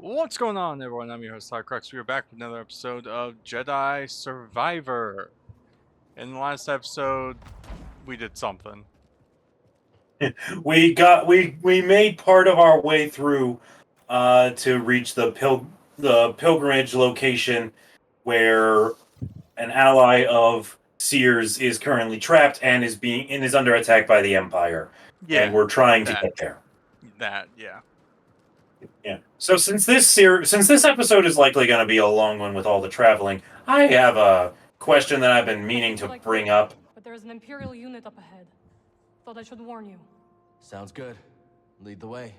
What's going on, everyone? I'm your host, Crux. We are back with another episode of Jedi Survivor. In the last episode, we did something. We made part of our way through to reach the pilgrimage location where an ally of Sears is currently trapped and is under attack by the Empire, and Yeah, we're trying to that, get there. yeah. Yeah. So since this episode is likely going to be a long one with all the traveling, I have a question that I've been meaning to bring up. But there is an Imperial unit up ahead. Thought I should warn you. Sounds good. Lead the way.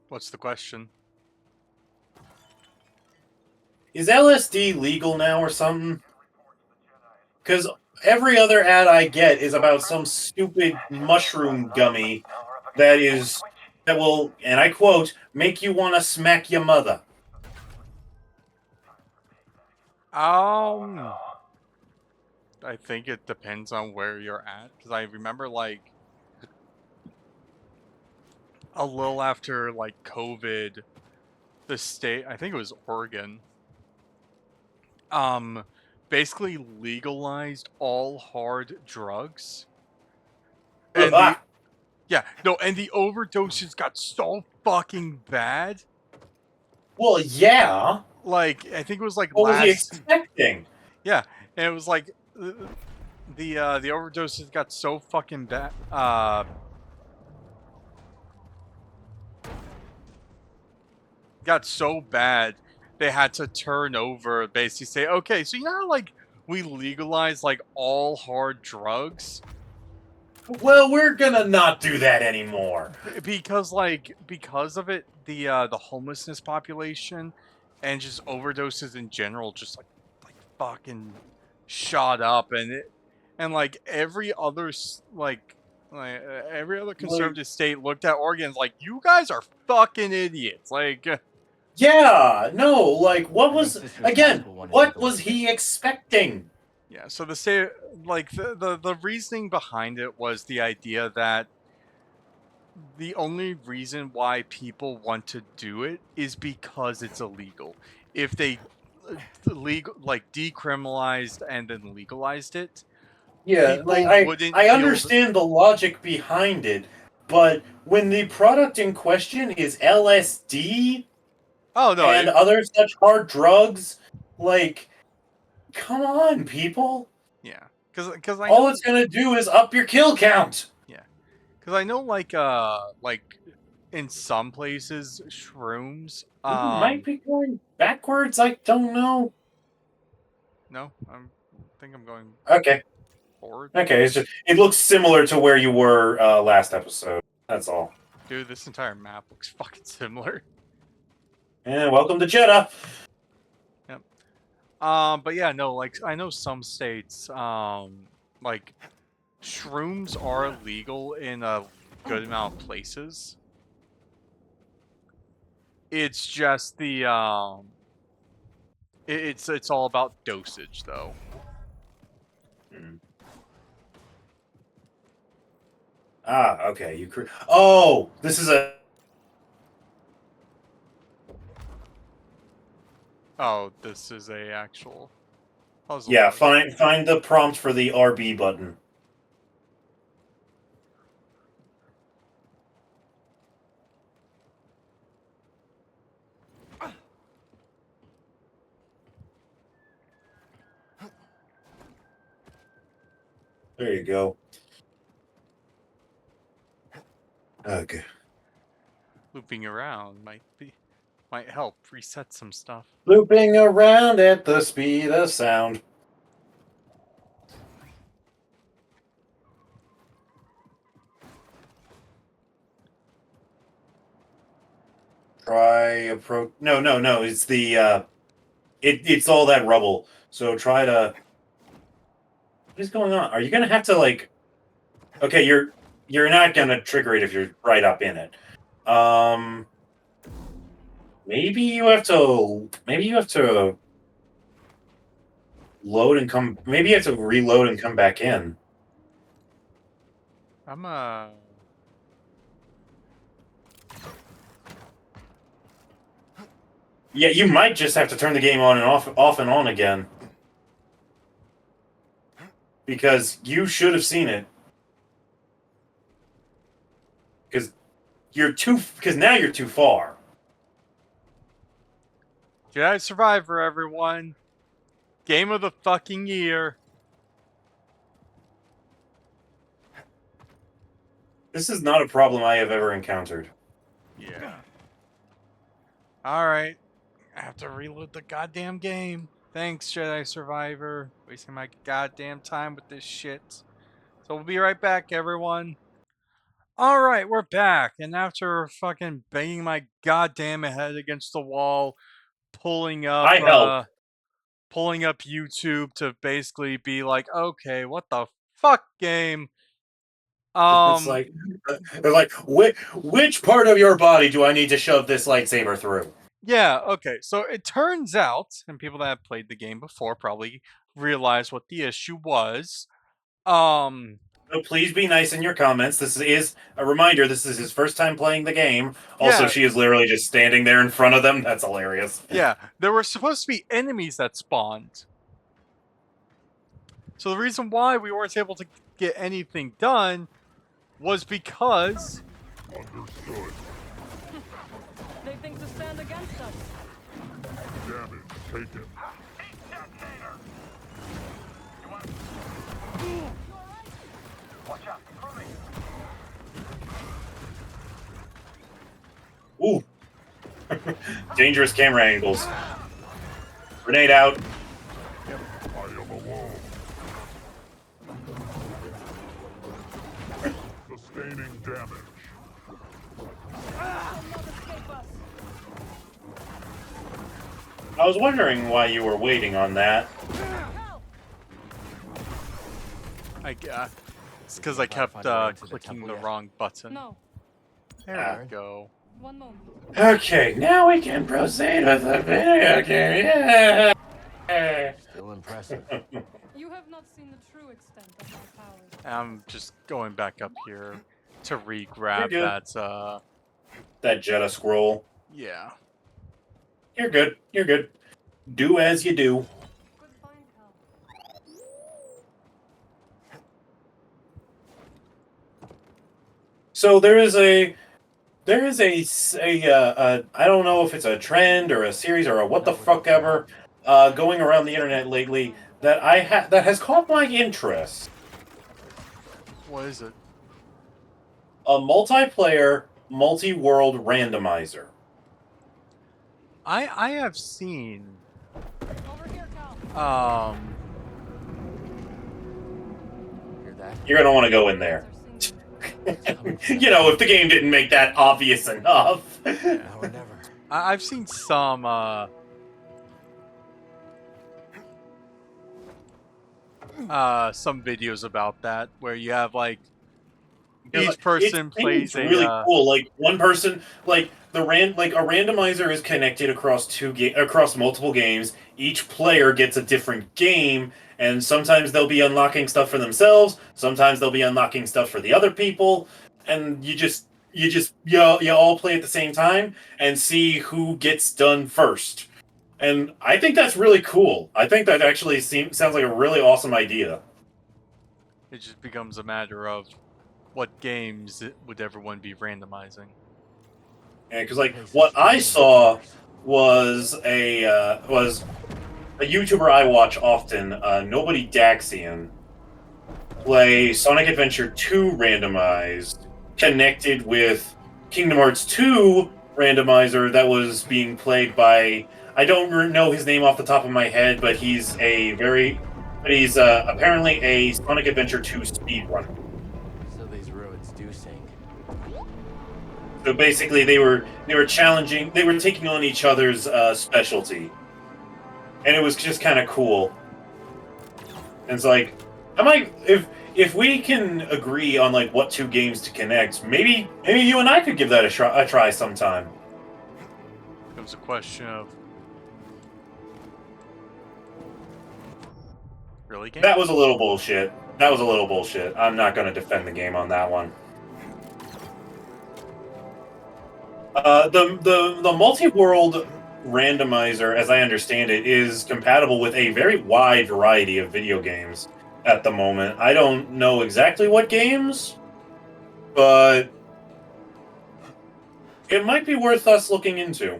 What's the question? Is LSD legal now or something? Because every other ad I get is about some stupid mushroom gummy that will, and I quote, make you want to smack your mother. I think it depends on where you're at. Because I remember, like, a little after, like, COVID, the state, I think it was Oregon, basically legalized all hard drugs. And the overdoses got so fucking bad. Well, yeah. Like, I think it was like What was he expecting? Yeah, and it was like the overdoses got so fucking bad. Got so bad they had to turn over, basically say, okay, so you know how, like, we legalized like all hard drugs? Well, we're gonna not do that anymore. Because of it, the homelessness population and just overdoses in general just like fucking shot up, and like every other every other conservative state looked at Oregon like, you guys are fucking idiots. Like, yeah, no, like what was he expecting? yeah, so the state, like, the reasoning behind it was the idea that the only reason why people want to do it is because it's illegal. If they decriminalized and then legalized it, Yeah, people wouldn't I feel understand the logic behind it, but when the product in question is LSD and other such hard drugs, like, come on, people. Yeah, because all it's gonna do is up your kill count. Yeah, because I know, like in some places, shrooms might be going backwards. I don't know. No, think I'm going forward. Okay, it's just, it looks similar to where you were last episode. That's all. Dude, this entire map looks fucking similar. And welcome to Jeddah. Yep. But yeah, no, like, I know some states, like, shrooms are legal in a good amount of places. It's just the it's all about dosage, though. Ah, okay. Oh, this is a. Oh, this is a actual puzzle. Yeah, find the prompt for the RB button. There you go. Okay. Looping around might help reset some stuff. Looping around at the speed of sound. Try approach. No. It's the it's all that rubble. So try to. What is going on? Are you gonna have to, like? Okay, you're not gonna trigger it if you're right up in it. Maybe you have to load and come. Maybe you have to reload and come back in. Yeah, you might just have to turn the game on and off and on again. Because you should have seen it. Because now you're too far. Jedi Survivor, everyone. Game of the fucking year. This is not a problem I have ever encountered. Yeah. Alright. I have to reload the goddamn game. Thanks, Jedi Survivor. Wasting my goddamn time with this shit. So we'll be right back, everyone. Alright, we're back. And after fucking banging my goddamn head against the wall, pulling up I helped. pulling up YouTube to basically be like, okay, what the fuck game? It's like they're like, which part of your body do I need to shove this lightsaber through? Yeah, okay. So it turns out, and people that have played the game before probably realize what the issue was. So please be nice in your comments. This is a reminder. This is his first time playing the game. Also, Yeah. she is literally just standing there in front of them. That's hilarious. Yeah, there were supposed to be enemies that spawned. So the reason why we weren't able to get anything done was because Understood. They think to stand against us. Damage taken. Ooh. Dangerous camera angles. Grenade out. I am alone. Sustaining damage. I was wondering why you were waiting on that. it's because I kept find a way to the clicking temple the yet? wrong button. No. There we go. One moment. Okay, now we can proceed with the video game. Yeah. Still impressive. You have not seen the true extent of my powers. I'm just going back up here to re-grab You're that. That Jedi scroll. Yeah. You're good. You're good. Do as you do. Goodbye, Cal. So there is a I don't know if it's a trend or a series or a what the fuck ever going around the internet lately that that has caught my interest. What is it? A multiplayer, multi-world randomizer. I have seen Over here, Cal. Hear that? You're gonna want to go in there. You know, if the game didn't make that obvious enough. Now or never. I've seen some videos about that where you have like each person plays it's really a cool. Like one person, like a randomizer is connected across across multiple games. Each player gets a different game, and sometimes they'll be unlocking stuff for themselves. Sometimes they'll be unlocking stuff for the other people, and you all play at the same time and see who gets done first. And I think that's really cool. I think that actually sounds like a really awesome idea. it just becomes a matter of what games would everyone be randomizing. Yeah, because like what I saw was a YouTuber I watch often, Nobody Daxian, play Sonic Adventure 2 randomized, connected with Kingdom Hearts 2 randomizer that was being played by, I don't know his name off the top of my head, but he's apparently a Sonic Adventure 2 speedrunner. So these ruins do sink. So basically, they were taking on each other's specialty, and it was just kind of cool. And it's like, if we can agree on like what two games to connect, maybe you and I could give that a try sometime. It was a question of really game. That was a little bullshit. I'm not going to defend the game on that one. The multi-world randomizer, as I understand it, is compatible with a very wide variety of video games at the moment. I don't know exactly what games, but it might be worth us looking into. I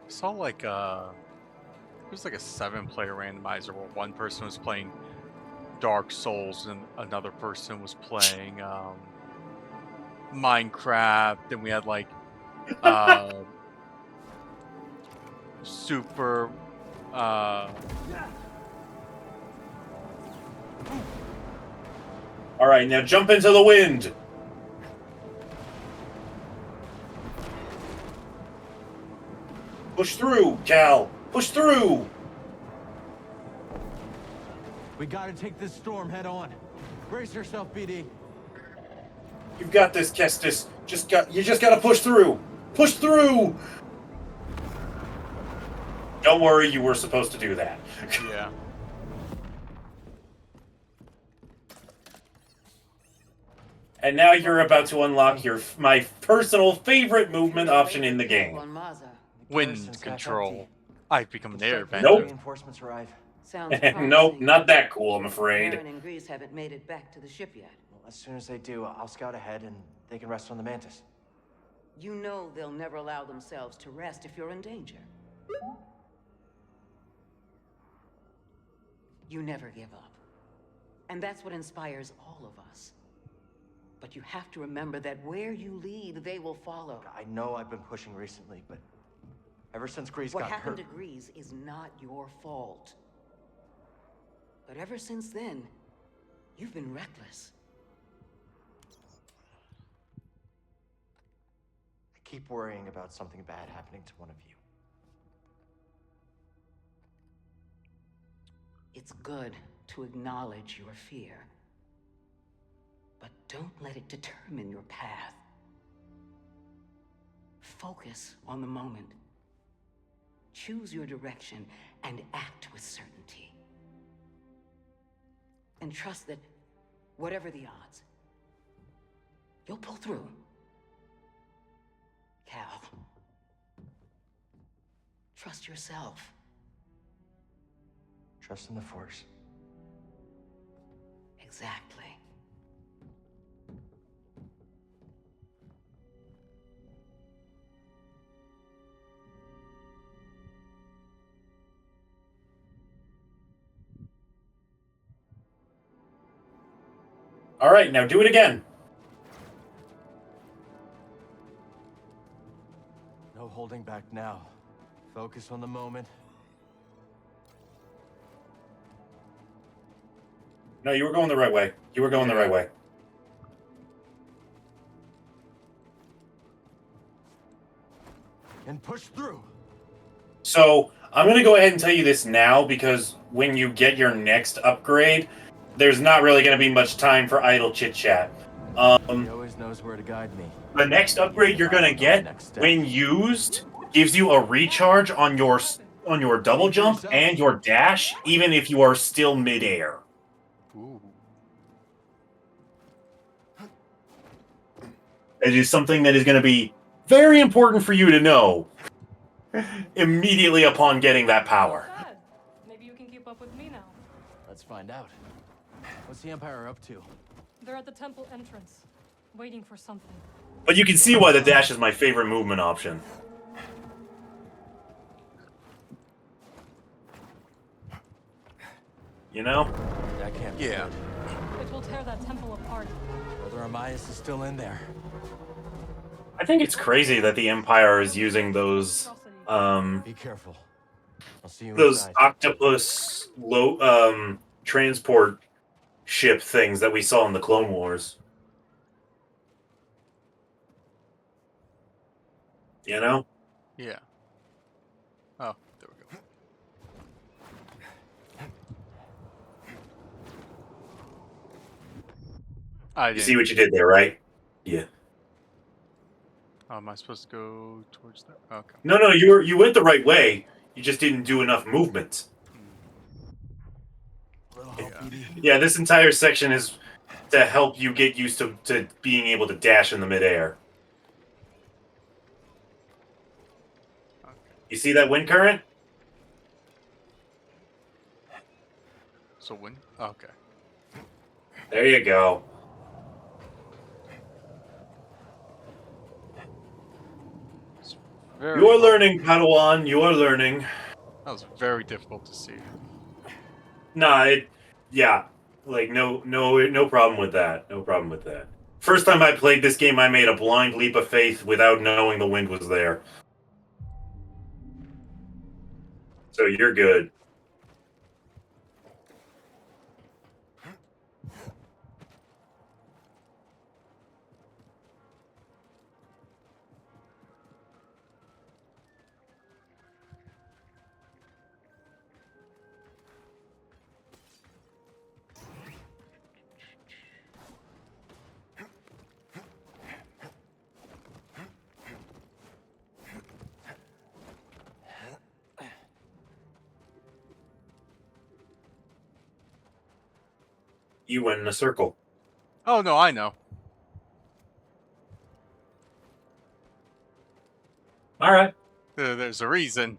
saw like it was like a 7-player randomizer where one person was playing Dark Souls and another person was playing Minecraft, and we had like super All right, now jump into the wind. Push through, Cal. Push through. We gotta take this storm head on. Brace yourself, BD. You've got this, Kestis. You just gotta push through. Push through. Don't worry, you were supposed to do that. yeah. And now you're about to unlock my personal favorite movement option in the game. Wind control. I've become an airbender. Nope. Reinforcements arrive. Sounds Nope, promising. not that cool, I'm afraid. Aaron and Grease haven't made it back to the ship yet. Well, as soon as they do, I'll scout ahead and they can rest on the Mantis. You know they'll never allow themselves to rest if you're in danger. You never give up. And that's what inspires all of us. But you have to remember that where you lead, they will follow. I know I've been pushing recently, but ever since Grease What got happened hurt... to Grease is not your fault. But ever since then, you've been reckless. I keep worrying about something bad happening to one of you. It's good to acknowledge your fear. But don't let it determine your path. Focus on the moment. Choose your direction and act with certainty. And trust that, whatever the odds, you'll pull through. Cal, trust yourself. Trust in the Force. Exactly. All right, now do it again. No holding back now. Focus on the moment. No, you were going the right way. You were going the right way. And push through. So, I'm going to go ahead and tell you this now because when you get your next upgrade, there's not really going to be much time for idle chit-chat. He always knows where to guide me. The next upgrade you're going to get, when used, gives you a recharge on your double jump and your dash, even if you are still midair. Ooh. It is something that is going to be very important for you to know immediately upon getting that power. Not bad. Maybe you can keep up with me now. Let's find out. What's the Empire up to? They're at the temple entrance, waiting for something. But you can see why the dash is my favorite movement option. You know? That can't be Yeah. good. It will tear that temple apart. Brother Amias is still in there. I think it's crazy that the Empire is using those Be careful. I'll see you those inside. octopus transport ship things that we saw in the Clone Wars. You know? Yeah. Oh, there we go. I You didn't. see what you did there, right? Yeah. Oh, am I supposed to go towards that? Okay. No, you went the right way. You just didn't do enough movement. Little help, BD. Yeah, this entire section is to help you get used to being able to dash in the midair. Okay. You see that wind current? So when? Okay. There you go. It's very You are hard. learning, Padawan. You are learning. That was very difficult to see. Nah, yeah, like no problem with that. No problem with that. First time I played this game, I made a blind leap of faith without knowing the wind was there. So you're good. You went in a circle. Oh no, I know. All right. There's a reason.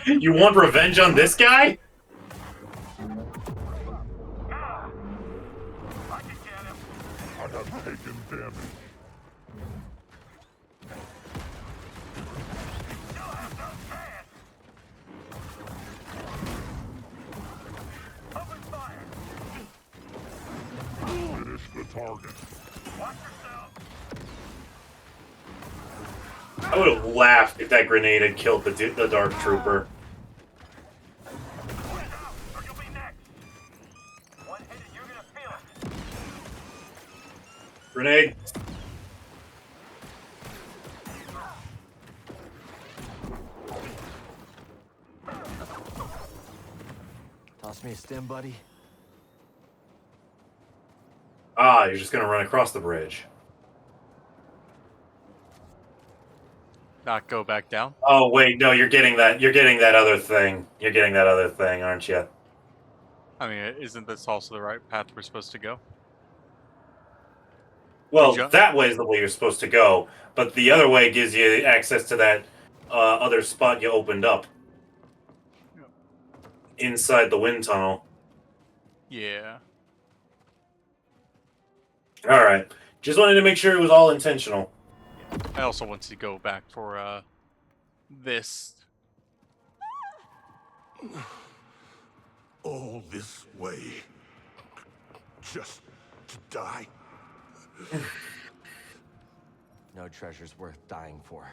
You want revenge on this guy? I have taken damage. Finish the target. I would have laughed if that grenade had killed the Dark Trooper. Grenade. Toss me a stim, buddy. Ah, you're just gonna run across the bridge. Not go back down. Oh wait, no, you're getting that. You're getting that other thing. You're getting that other thing, aren't you? I mean, isn't this also the right path we're supposed to go? Well, Jump. that way is the way you're supposed to go, but the other way gives you access to that other spot you opened up inside the wind tunnel. Yeah. All right, just wanted to make sure it was all intentional. I also want to go back for this. All this way. Just to die. No treasure's worth dying for.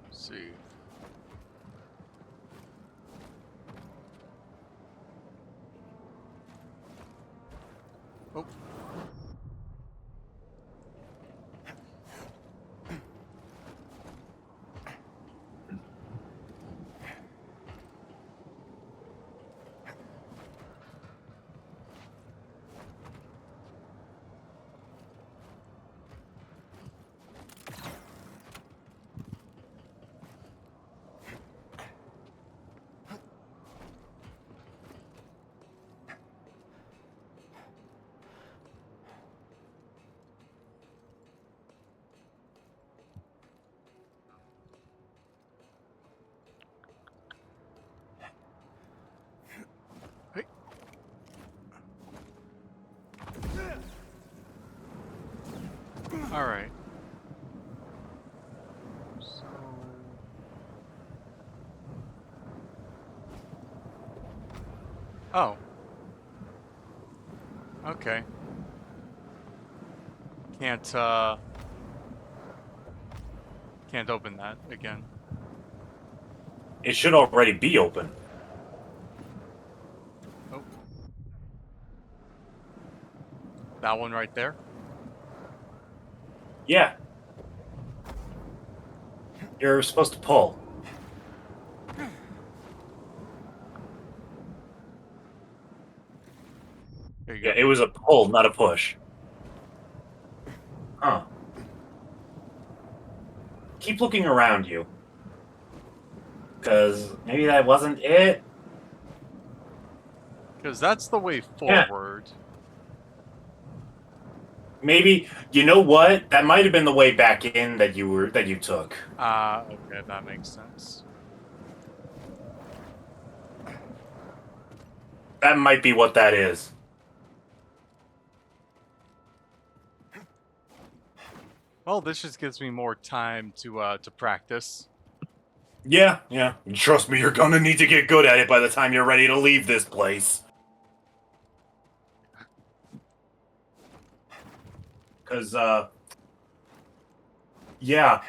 Let's see. Oh. Hey. All right. So. Oh. Okay. Can't open that again. It should already be open. Oh. That one right there? Yeah. You're supposed to pull. There you Yeah, go. it was a pull, not a push. Huh. Keep looking around you. Because maybe that wasn't it. Because that's the way Yeah. forward. Maybe, you know what? That might have been the way back in that you took. Okay, that makes sense. That might be what that is. Well, this just gives me more time to practice. Yeah, yeah. Trust me, you're gonna need to get good at it by the time you're ready to leave this place. Cause yeah.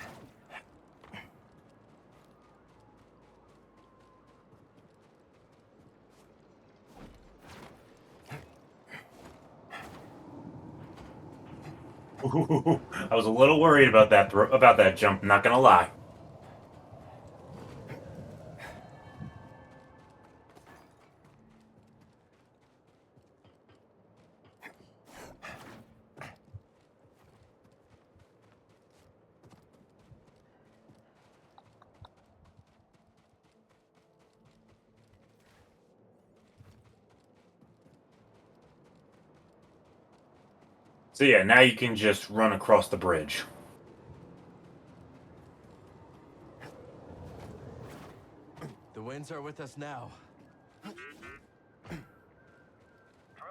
Ooh, I was a little worried about that jump, not gonna lie. So yeah, now you can just run across the bridge. The winds are with us now. Drill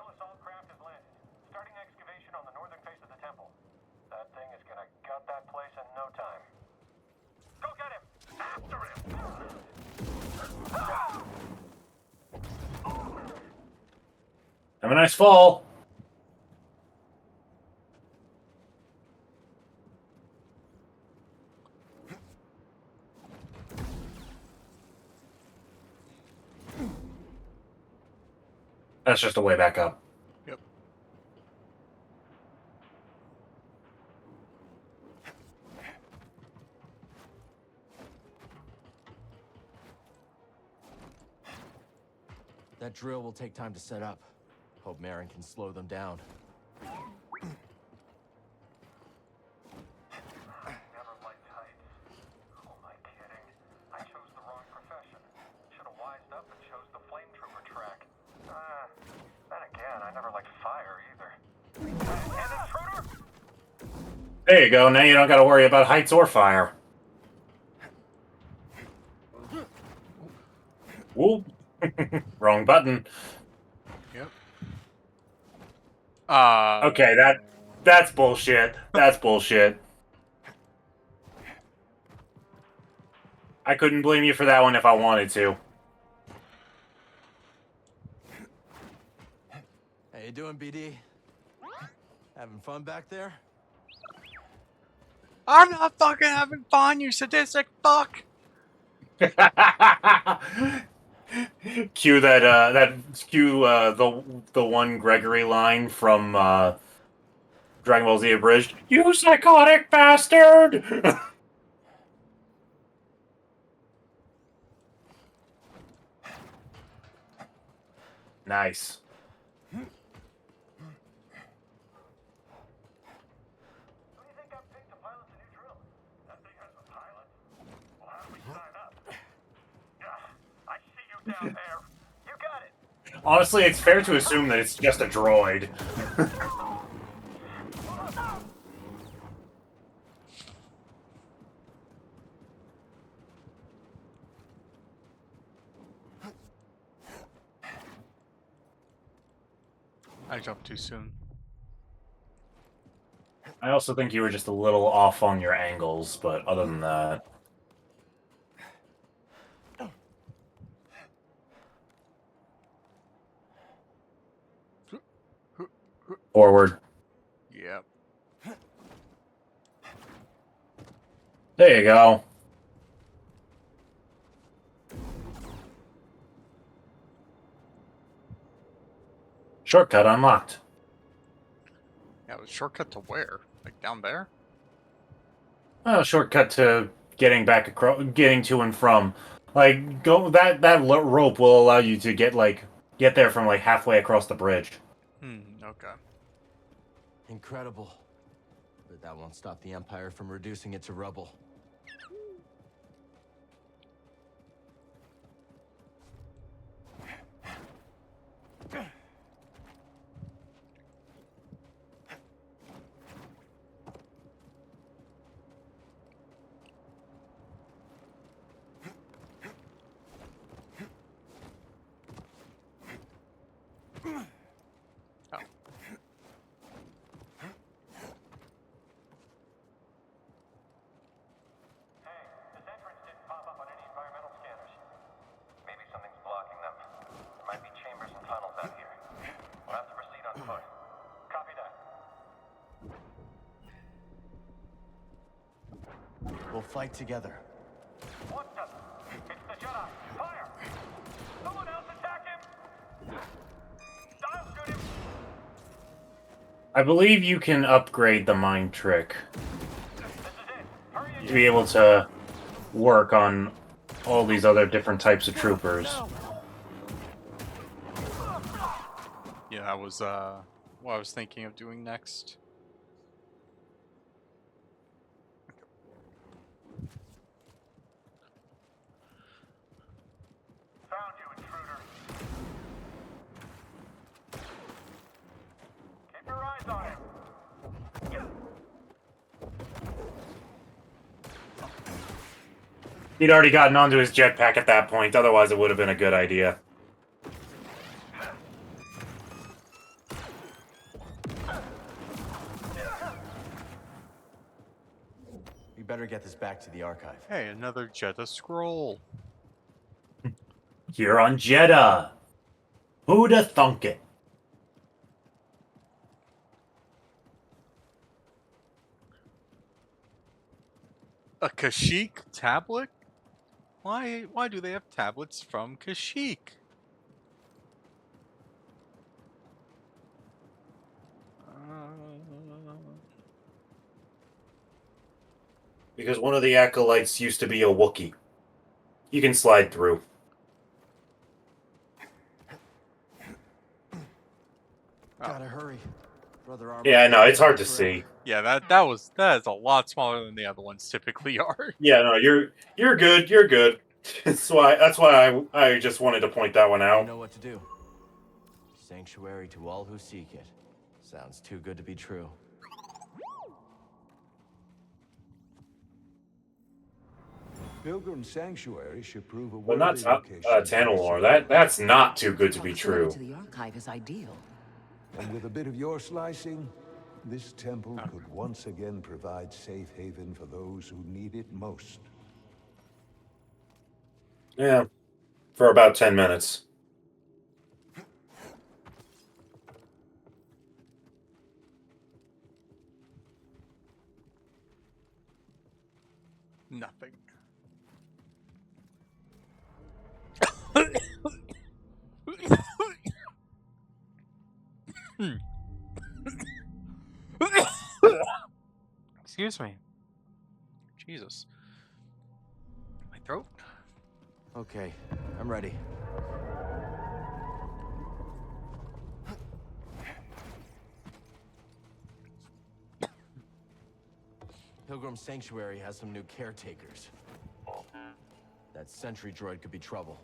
assault craft has landed. Starting excavation on the northern face of the temple. That thing is gonna gut that place in no time. Go get him! After him! Have a nice fall. That's just a way back up. Yep. That drill will take time to set up. Hope Marin can slow them down. Never liked heights. Who am I kidding? I chose the wrong profession. Should have wised up and chose the flame trooper track. Then again, I never liked fire either. An intruder! There you go. Now you don't got to worry about heights or fire. Whoop. Wrong button. Yep. Okay, that's bullshit. That's bullshit. I couldn't blame you for that one if I wanted to. How you doing, BD? Having fun back there? I'm not fucking having fun, you sadistic fuck. Cue the one Gregory line from Dragon Ball Z Abridged. You psychotic bastard! Nice. Who do you think got picked to pilot the new drill? That thing has a pilot? Well, how do we sign up? I see you down there. You got it. Honestly, it's fair to assume that it's just a droid. I jumped too soon. I also think you were just a little off on your angles, but other than that... Forward. Yep. There you go. Shortcut unlocked. Yeah, it was shortcut to where? Like down there? Shortcut to getting back across, getting to and from. Like go that rope will allow you to get there from like halfway across the bridge. Okay. Incredible. But that won't stop the Empire from reducing it to rubble. Oh. Hey, this entrance didn't pop up on any environmental scanners. Maybe something's blocking them. There might be chambers and tunnels out here. We'll have to proceed on foot. Copy that. We'll fight together. What the? It's the Jedi. Fire! Someone else attack him! Dial shoot him! I believe you can upgrade the mind trick This is it. Hurry to be able to work on all these other different types of troopers. Yeah, that was what I was thinking of doing next. Found you, intruder. Keep your eyes on him. He'd already gotten onto his jetpack at that point, otherwise it would have been a good idea. We better get this back to the archive. Hey, another Jedi scroll. You're on Jeddah. Who'da thunk it? A Kashyyyk tablet? Why do they have tablets from Kashyyyk? Because one of the acolytes used to be a Wookiee. You can slide through. Gotta hurry. Brother Armor. Yeah, no, it's hard to see. Yeah, that is a lot smaller than the other ones typically are. Yeah, no, you're good. You're good. That's why I just wanted to point that one You out. know what to do. Sanctuary to all who seek it. Sounds too good to be true. Pilgrim Sanctuary should prove a But not worthy location. Tanalor. That's not too good to be true. Proximity to the archive is ideal. And with a bit of your slicing, this temple could once again provide safe haven for those who need it most. Yeah, for about 10 minutes. Nothing. Excuse me. Jesus. My throat? Okay, I'm ready. Pilgrim Sanctuary has some new caretakers. That sentry droid could be trouble.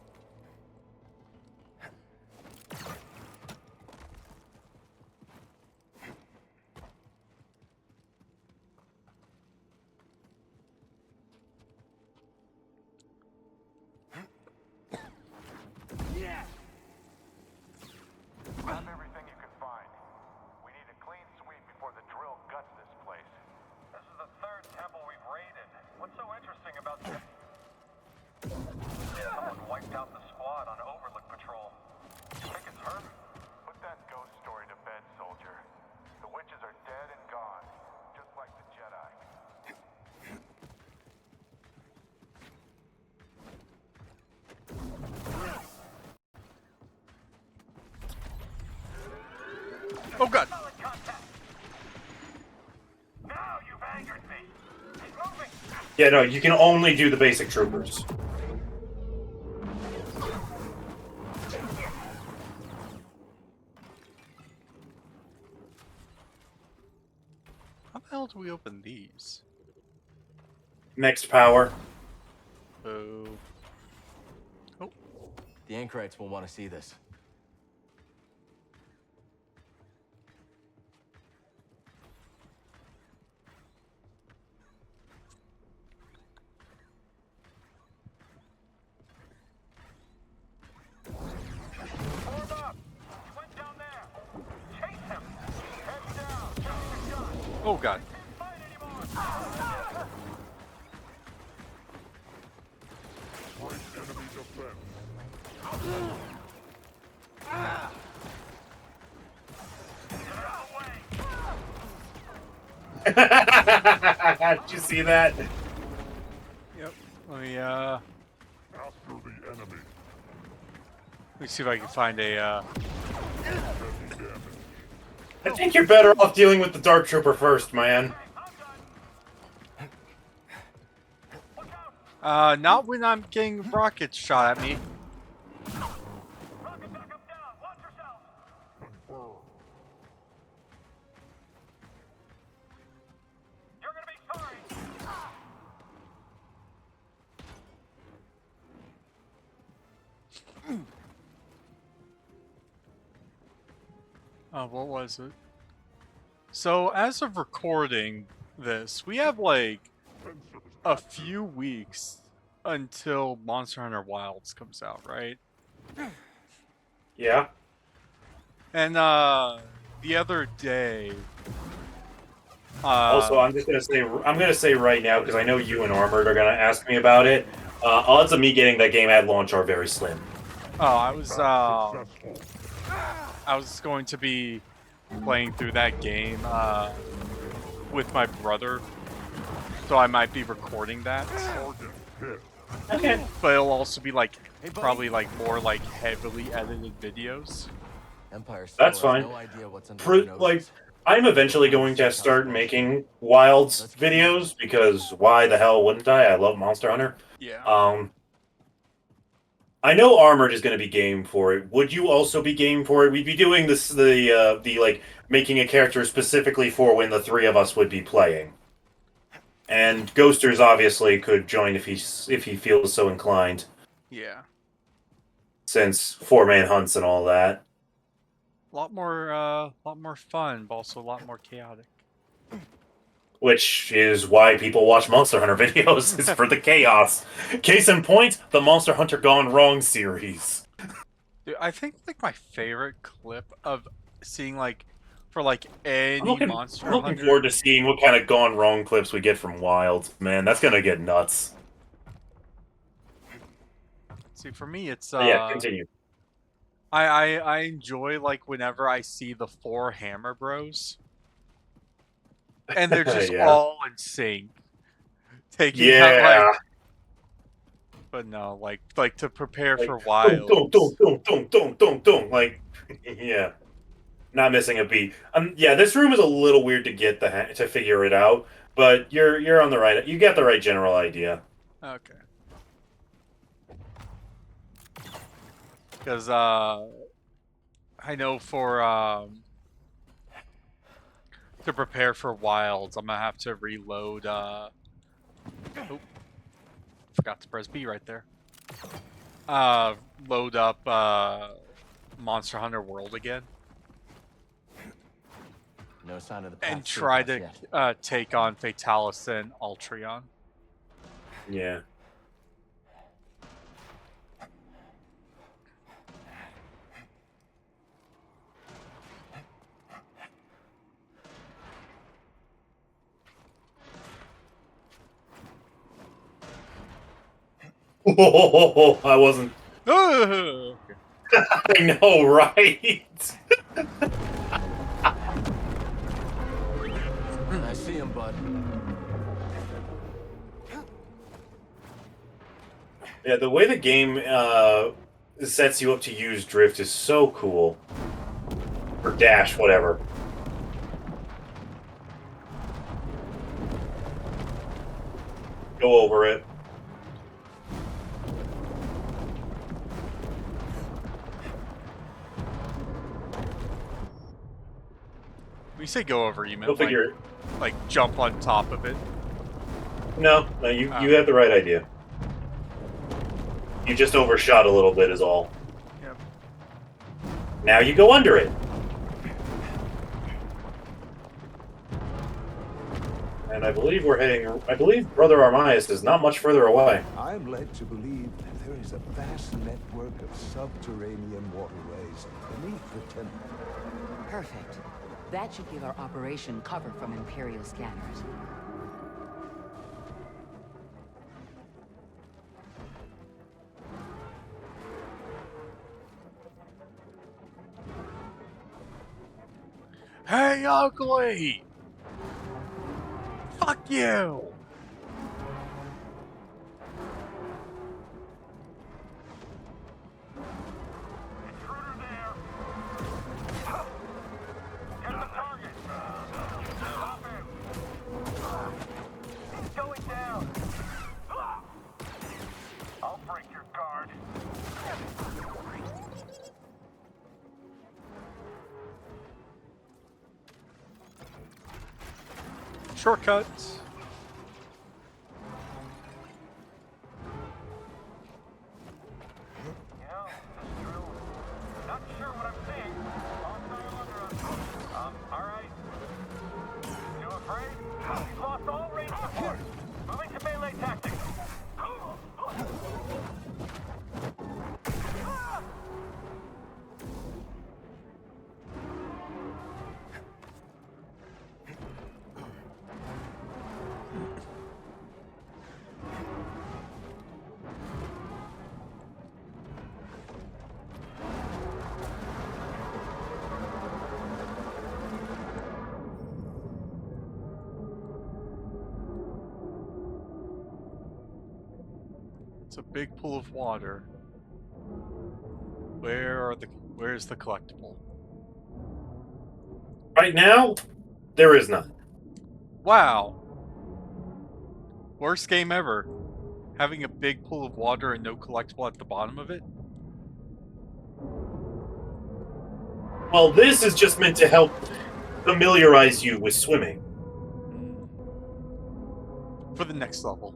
Grab everything you can find. We need a clean sweep before the drill guts this place. This is the third temple we've raided. What's so interesting about this? Someone wiped out the squad on Overlook Patrol. You think it's her? Put that ghost story to bed, soldier. The witches are dead and gone, just like the Jedi. Oh god. Solid contact. Now you've angered me. He's moving. Yeah, no, you can only do the basic troopers. How the hell do we open these? Next power. Oh. The anchorites will want to see this. Form up! He went down there! Chase him! Heads down! Give me the gun! Oh god. Can't fight anymore! Fight enemy defense. Get out of the way! Did you see that? Yep. Let After the enemy. me see if I can find a Heavy damage. I think you're better off dealing with the Dark Trooper first, man. not when I'm getting rockets shot at me. Rocket back up down! Watch yourself! You're gonna be sorry! What was it? So, as of recording this, we have like a few weeks until Monster Hunter Wilds comes out, right? Yeah. And the other day, Also, I'm gonna say right now because I know you and Armored are gonna ask me about it. Odds of me getting that game at launch are very slim. I Successful. was going to be playing through that game with my brother, so I might be recording that. Target hit. Okay. But it'll also be like Hey, buddy. probably like more like heavily edited videos. Empire still That's has fine. no idea what's under their noses. Like, I'm eventually going to start making Wilds videos because why the hell wouldn't I? I love Monster Hunter. Yeah. I know Armored is going to be game for it. Would you also be game for it? We'd be doing this the like making a character specifically for when the three of us would be playing. And Ghosters obviously could join if he feels so inclined, Yeah. since 4-man hunts and all that. A lot more fun, but also a lot more chaotic. Which is why people watch Monster Hunter videos, is for the chaos. Case in point, the Monster Hunter Gone Wrong series. Dude, I think like my favorite clip of seeing like for like any I'm looking Monster Hunter. forward to seeing what kind of Gone Wrong clips we get from Wild. Man, that's gonna get nuts. See, for me, it's Yeah, continue. I enjoy like whenever I see the 4 Hammer Bros, and they're just Yeah. all in sync, taking out Yeah. like. But no, like to prepare Like, for Wilds. Don't. Like, yeah. Not missing a beat. Yeah, this room is a little weird to get to figure it out, but you're on the right. You got the right general idea. Okay. Because I know for to prepare for Wilds, I'm gonna have to reload. Oh, forgot to press B right there. Load up Monster Hunter World again No sign of the and path try surface to yet. take on Fatalis and Ultreon. Yeah. I wasn't. Okay. I know, right? I see him, bud. Yeah, the way the game sets you up to use drift is so cool. Or dash, whatever. go over it. When you say go over, you Go meant figure. like jump on top of it. No, you had the right idea. You just overshot a little bit, is all. Yep. Now you go under it. And I believe we're heading. I believe Brother Armias is not much further away. I'm led to believe that there is a vast network of subterranean waterways beneath the temple. Perfect. That should give our operation cover from Imperial scanners. Hey, ugly! Fuck you! Intruder there! Get the target! Stop him! He's going down! I'll break your guard. Shortcuts. You know, this drill, not sure what I'm seeing. Hostile under us. Alright. Too afraid? He's lost all range support. Moving to melee tactics. It's a big pool of water. Where's the collectible? Right now, there is none. Wow. Worst game ever. Having a big pool of water and no collectible at the bottom of it? Well, this is just meant to help familiarize you with swimming. For the next level.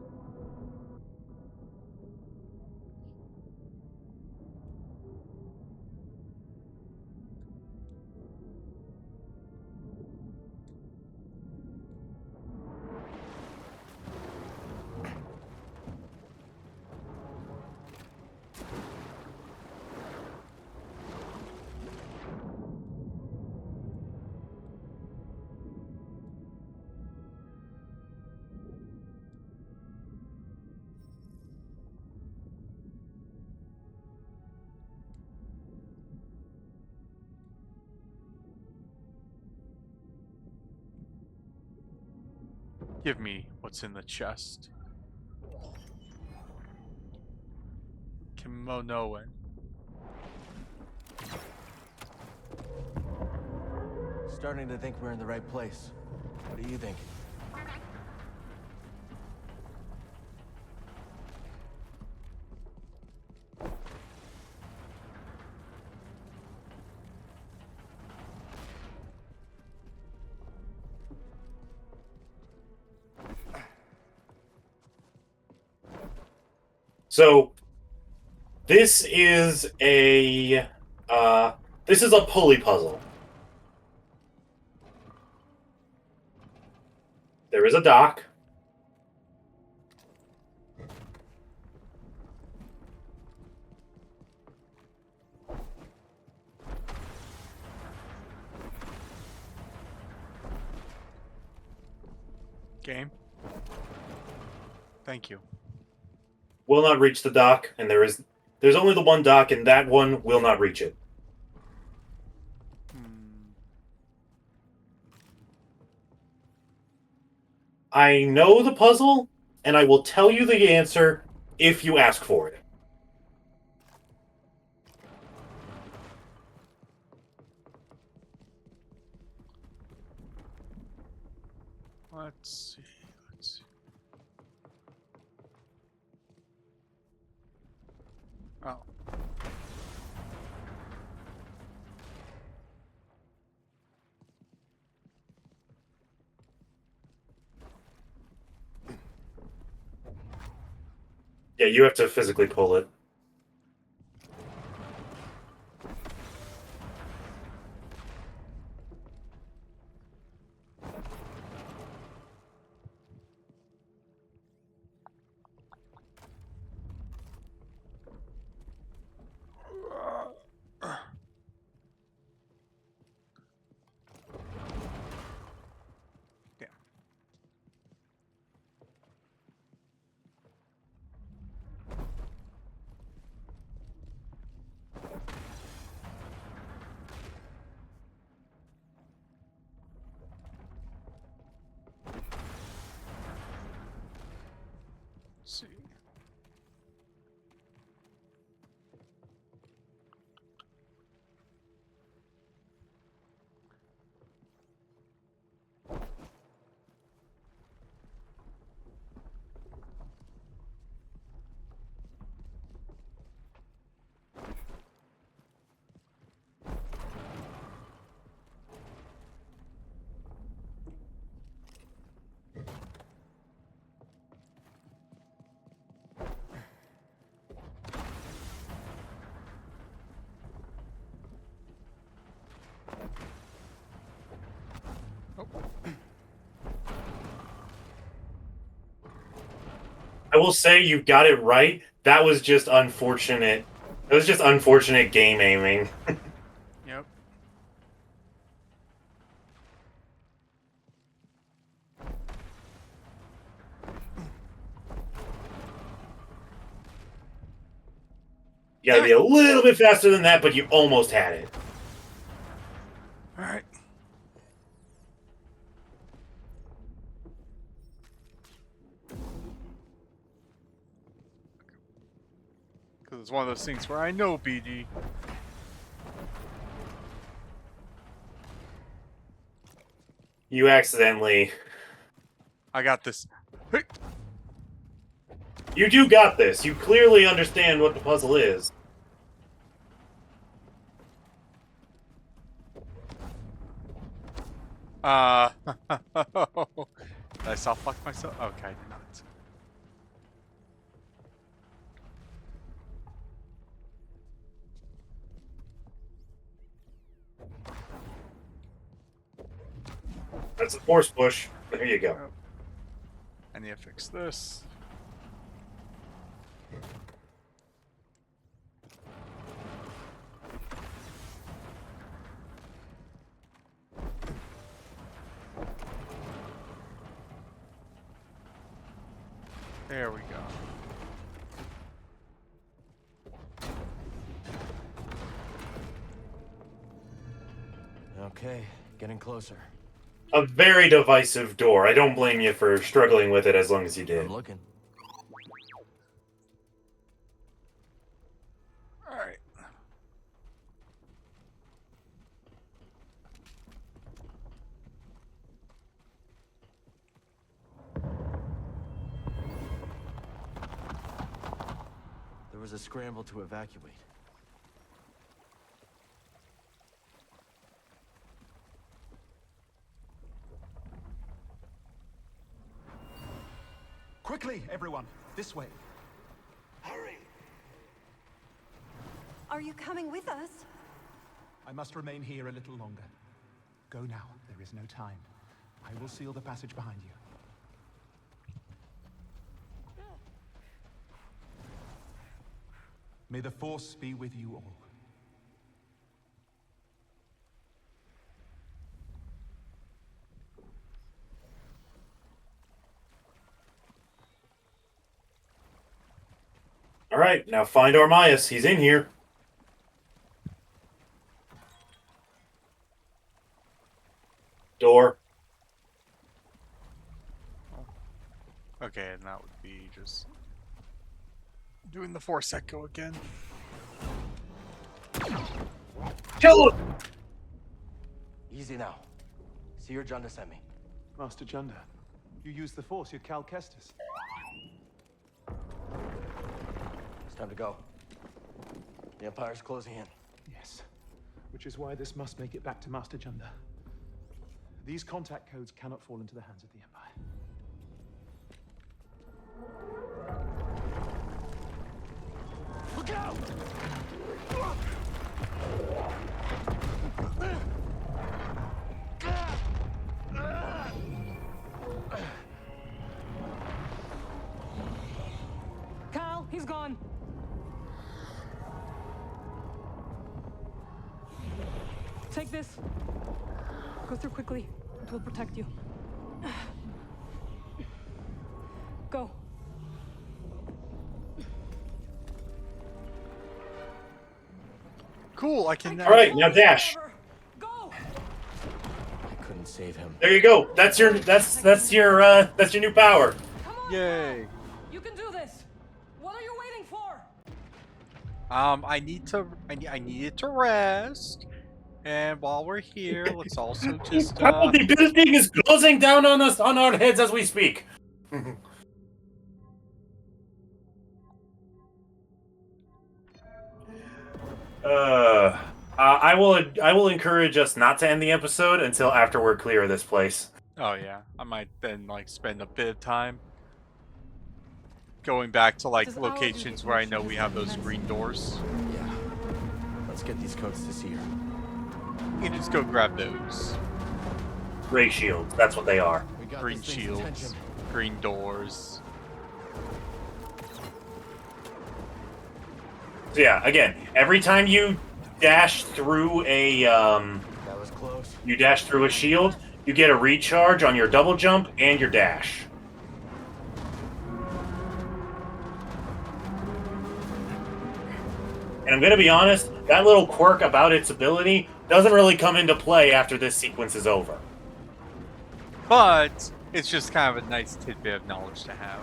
Give me what's in the chest. Kimonoan. Starting to think we're in the right place. What do you think? So, this is a pulley puzzle. There is a dock. Game. Thank you. Will not reach the dock, and there's only the one dock, and that one will not reach it. I know the puzzle, and I will tell you the answer if you ask for it. Let's see. Oh. Yeah, you have to physically pull it. Damn. Let's see. I will say you got it right. That was just unfortunate. It was just unfortunate game aiming. Yep. You gotta be a little bit faster than that, but you almost had it. All right. Because it's one of those things where I know BD. You accidentally. I got this. Hey. You do got this. You clearly understand what the puzzle is. Did I soft lock myself? Okay, I did not. That's a force push. There you go. Yep. I need to fix this. There we go. Okay, getting closer. A very divisive door. I don't blame you for struggling with it as long as you did. I'm looking. All right. There was a scramble to evacuate. Quickly, everyone! This way. Hurry! Are you coming with us? I must remain here a little longer. Go now. There is no time. I will seal the passage behind you. May the Force be with you all. All right, now find Armias. He's in here. Door. Okay, and that would be just doing the Force Echo again. Kill him! Easy now. See your Junda sent me. Master Junda, you use the Force, you're Cal Kestis. It's time to go. The Empire's closing in. Yes. Which is why this must make it back to Master Junda. These contact codes cannot fall into the hands of the Empire. Look out! Cal, he's gone. Take this. Go through quickly. It will protect you. Go. Cool, I can now. All right, now dash. Go. I couldn't save him. There you go. That's your new power. Come on, Yay. Cal. You can do this. What are you waiting for? I needed to rest. And while we're here, let's also just The building is closing down on us, on our heads as we speak. I will encourage us not to end the episode until after we're clear of this place. Oh yeah, I might then like spend a bit of time going back to like Does our locations duty where I make know sure we this have those happens? green doors. Yeah. Let's get these codes to Seer. You can just go grab those. Ray shields, that's what they are. We got Green this thing's shields, attention. green doors. So yeah, again, every time you dash through a That was close. shield, you get a recharge on your double jump and your dash. And I'm gonna be honest, that little quirk about its ability doesn't really come into play after this sequence is over. But it's just kind of a nice tidbit of knowledge to have.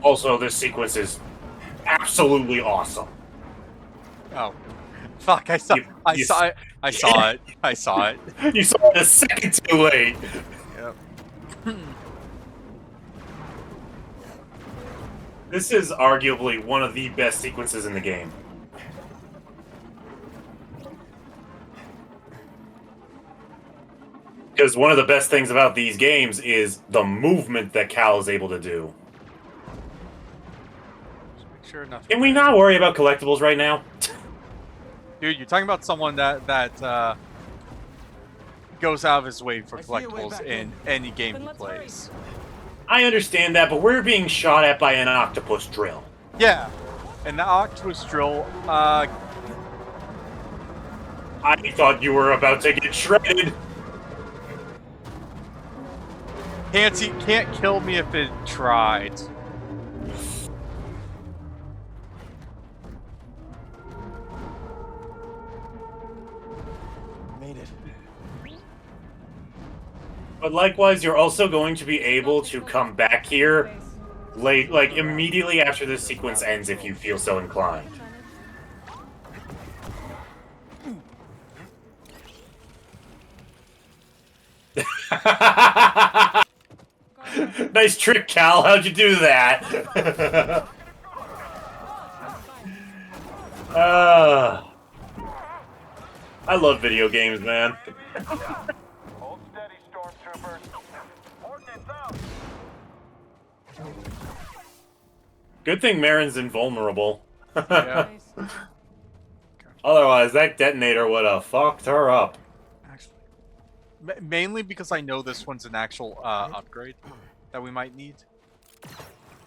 Also, this sequence is absolutely awesome. Oh, fuck! I saw You it. I saw it. I saw it. You saw it a second too late. Yep. This is arguably one of the best sequences in the game. Because one of the best things about these games is the movement that Cal is able to do. Make sure nothing. Can we not worry about collectibles right now? Dude, you're talking about someone that goes out of his way for I see a way collectibles back in any game Then he let's hurry. plays. I understand that, but we're being shot at by an octopus drill. Yeah, and the octopus drill. I thought you were about to get shredded. Can't kill me if it tried. Made it. But likewise, you're also going to be able to come back here late, like immediately after this sequence ends, if you feel so inclined. Nice trick, Cal. How'd you do that? I love video games, man. Hold steady, stormtroopers. Ordnance out. Good thing Marin's invulnerable. Yeah. Nice. Otherwise, that detonator would have fucked her up. Actually, mainly because I know this one's an actual upgrade that we might need.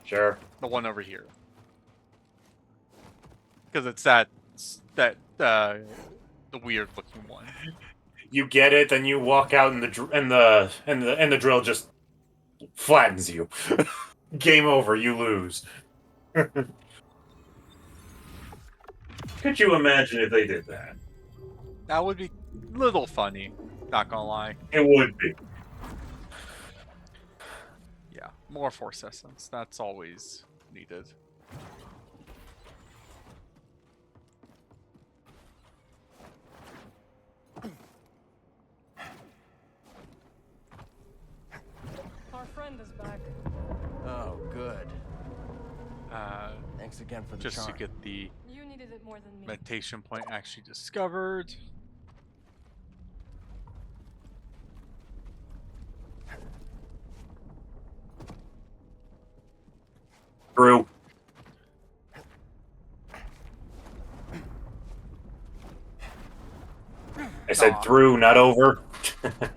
Sure. The one over here, because it's the weird looking one. You get it, then you walk out, and the drill just flattens you. Game over. You lose. Could you imagine if they did that? That would be a little funny. Not gonna lie. It would be. Yeah, more Force Essence. That's always needed. Our friend is back. Oh, good. Thanks again for the Just to charm. get the You needed it more than me. meditation point actually discovered. Through. I said Aw. through, not over.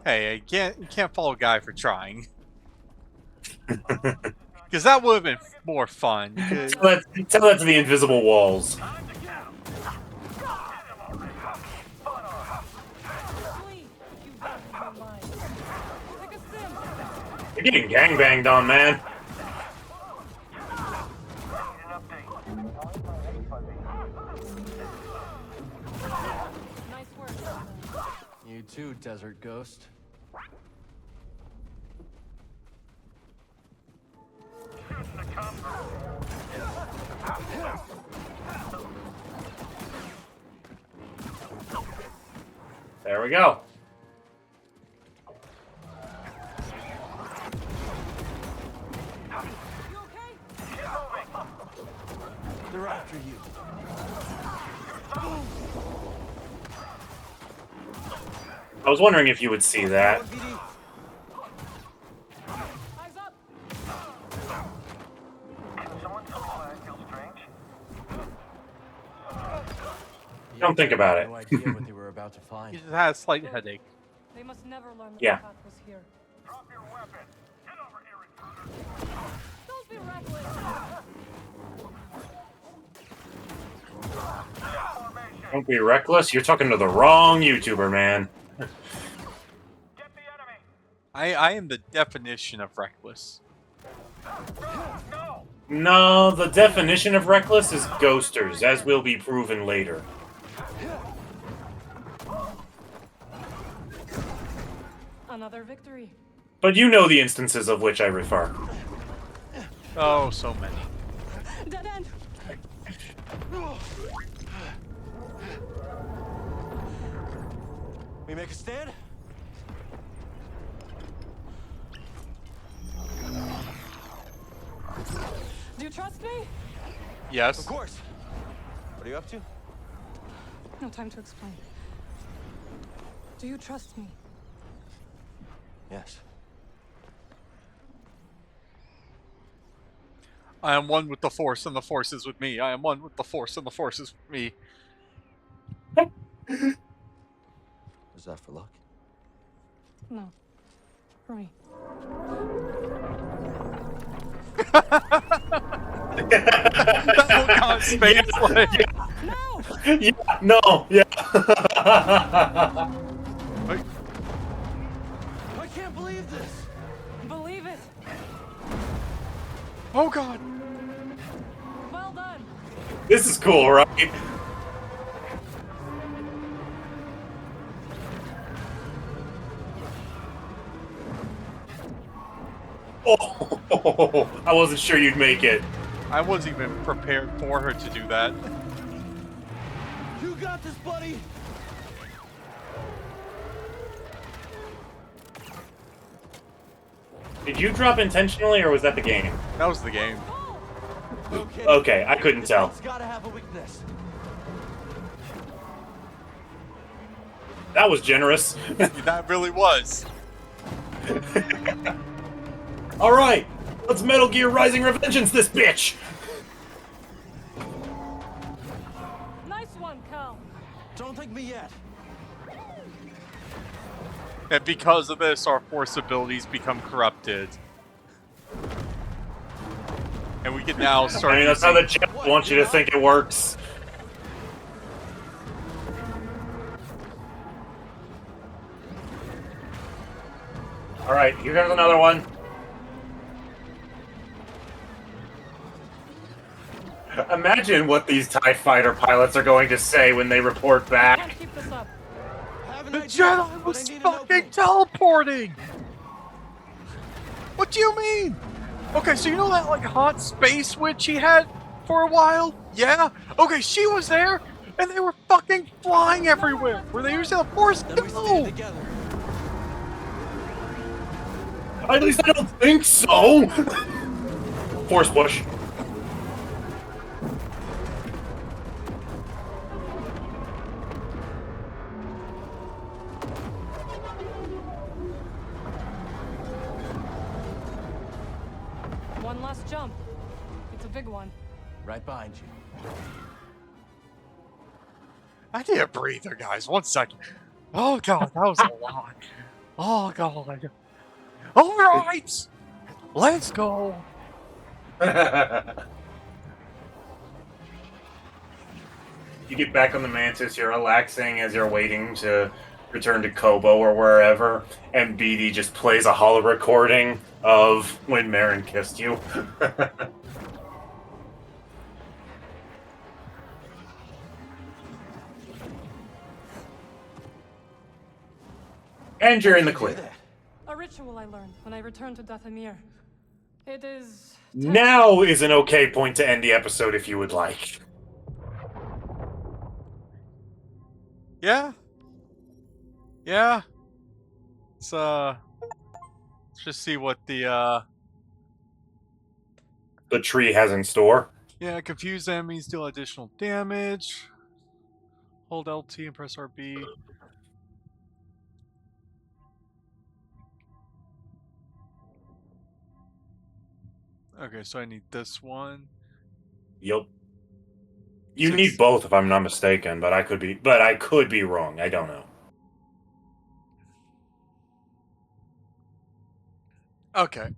Hey, you can't follow a guy for trying. Because that would have been more fun. You could- Tell that to the invisible walls. Flee, you got no mind. Take a sim. You're getting gangbanged on, man. Nice work. You too, Desert Ghost. There we go. You okay? They're after you. I was wondering if you would see that. Eyes up. Can someone tell me why I feel strange? Don't think about it. No idea what they were about to He find. just had a slight headache. They must never learn that Yeah. the path was here. Drop your weapon. Get over here, intruder. Don't be reckless. Formation. Don't be reckless. You're talking to the wrong YouTuber, man. Get the enemy. I am the definition of reckless. No. No, the definition of reckless is ghosters, as will be proven later. Another victory. But you know the instances of which I refer. Oh, so many. Dead end. We make a stand? Do you trust me? Yes. Of course. What are you up to? No time to explain. Do you trust me? Yes. I am one with the Force, and the Force is with me. I am one with the Force, and the Force is with me. Was that for luck? No. For me. That look on his face, like, No! Yeah, no, yeah. I can't believe this! Believe it. oh god. Well done. This is cool, right? Oh, I wasn't sure you'd make it. I wasn't even prepared for her to do that. You got this, buddy! Did you drop intentionally, or was that the game? That was the game. No kidding. Okay, I couldn't tell. It's gotta have a weakness. That was generous. That really was. All right, let's Metal Gear Rising Revengeance this bitch. Nice one, Cal. Don't thank me yet. And because of this, our Force abilities become corrupted. And we can now start I mean, that's how the using... chat wants you to think it works. All right, here's another one. Imagine what these TIE fighter pilots are going to say when they report back. Can't keep this up. I have an The idea, Jedi but I was need an fucking opening. teleporting! What do you mean? Okay, so you know that, like, hot space witch he had for a while? Yeah? Okay, she was there, and they were fucking flying everywhere! Were they using the Force? Then we stand No! together. At least I don't think so. Force push. One last jump. It's a big one. Right behind you. I need a breather, guys. 1 second. Oh god, that was a lot. Oh god. All right, let's go. You get back on the Mantis, you're relaxing as you're waiting to return to Kobo or wherever, and BD just plays a holo recording of when Marin kissed you. And you're in the How'd you do clear. that? A ritual I learned when I returned to Dathomir. It is... Now is an okay point to end the episode if you would like. Yeah. Yeah. Let's just see what the tree has in store. yeah, confuse enemies, deal additional damage. Hold LT and press RB. Okay, so I need this one. Yep. You need both if I'm not mistaken, but I could be wrong. I don't know. Okay.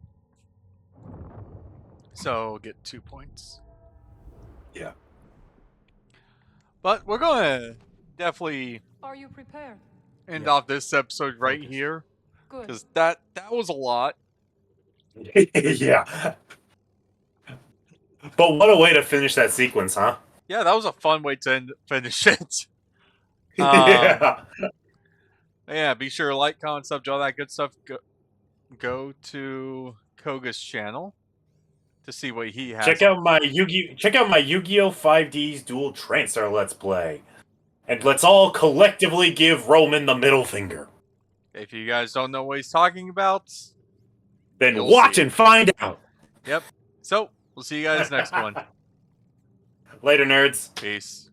So get 2 points. Yeah. But we're gonna definitely Are you prepared? end Yeah. off this episode right Focus. here. Good. Because that was a lot. Yeah. But what a way to finish that sequence, huh? Yeah, that was a fun way to finish it. Yeah. Yeah, be sure to like, comment, sub, all that good stuff. Go to Kohga's channel to see what he has. Check out my Yu-Gi-Oh 5D's Dual Transfer Let's Play. And let's all collectively give Roman the middle finger. If you guys don't know what he's talking about, Then you'll watch see. and find out. Yep. So, we'll see you guys next one. Later, nerds. Peace.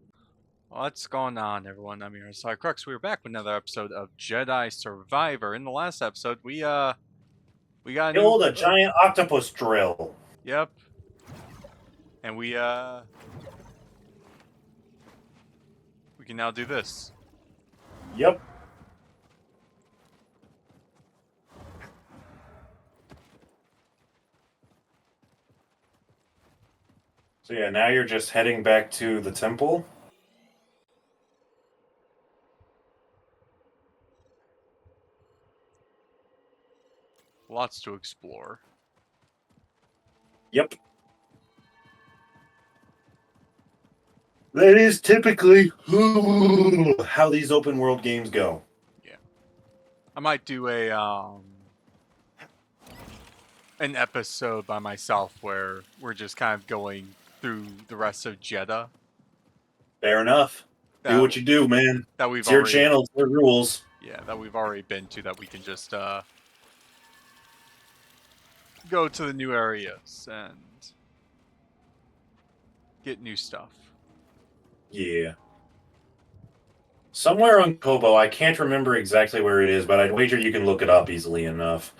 What's going on, everyone? I'm your Side Crux. We're back with another episode of Jedi Survivor. In the last episode, we got a Build a giant octopus drill. Yep. And we can now do this. Yep. So yeah, now you're just heading back to the temple. Lots to explore. Yep. That is typically how these open world games go. Yeah. I might do an episode by myself where we're just kind of going through the rest of Jeddah. Fair enough. Do what you do, man. That we've It's your already, channel, it's your rules. Yeah, that we've already been to, that we can just go to the new areas and get new stuff. Yeah. Somewhere on Kobo, I can't remember exactly where it is, but I'd wager you can look it up easily enough.